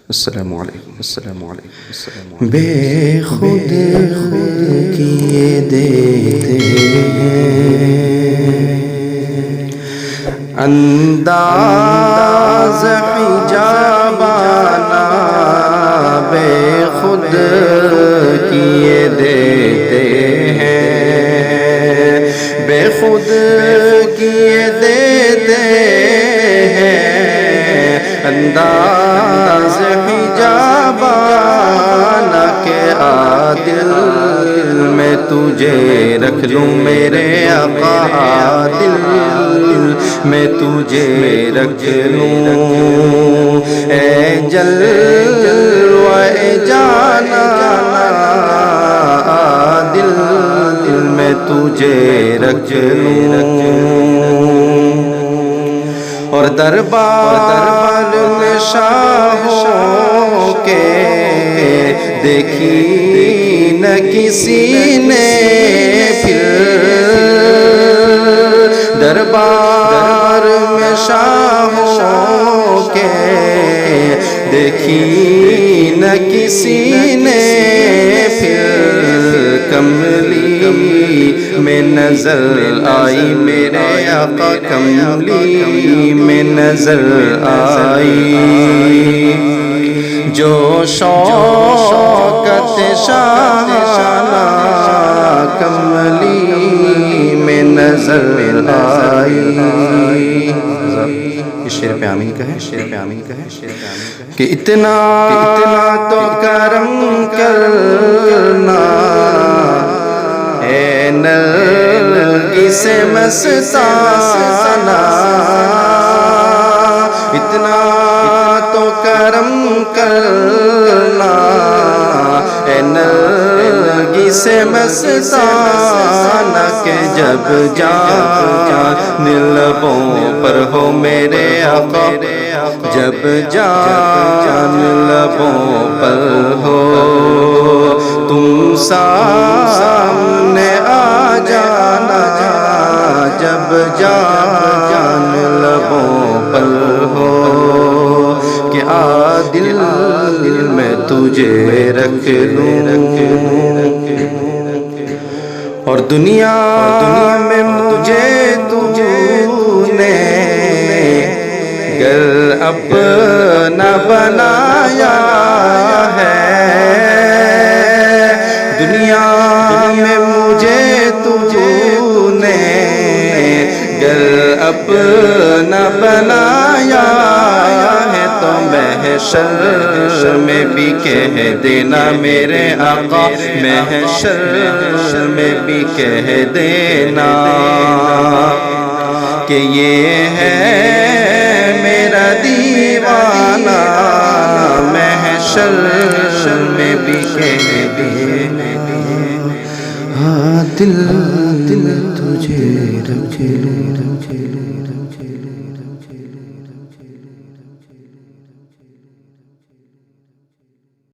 السلام علیکم بے خود کیے دیتے ہیں انداز حجابانہ بے خود کیے دیتے ہیں بے خود کیے دیتے ہیں انداز حجابانہ کے عادل میں تجھے رکھ لوں میرے آقا عادل میں تجھے رکھ لوں اے جلوہ جانا عادل میں تجھے رکھ لوں اور دربار میں شاہوں کے دیکھی نہ کسی نے پھر دربار میں شاہوں کے دیکھی نہ کسی نے پھر کملی میں نظر آئی میرے آقا کملی میں نظر آئی جو شوکت شاہانہ کملی میں نظر آئی اس شعر پہ آمین کہے کہ اتنا تو کرم کرنا اے نرگس مستانہ اتنا تو کرم کرنا اے نرگس مستانہ کہ جب جان لبوں پر ہو میرے آقا جب جان لبوں پر ہو تم سامنے آ جانا جب جان لبوں پر ہو کہ عادل میں تجھے رکھ لوں اور دنیا میں مجھے تو نے گر اپنا بنایا ہے دنیا میں مجھے تو نے گر اپنا بنایا ہے تو محشر میں بھی کہہ دینا میرے آقا محشر میں بھی کہہ دینا کہ یہ ہے میرا دیوانہ محشر میں بھی کہہ دینا دل تجھے رکھ لوں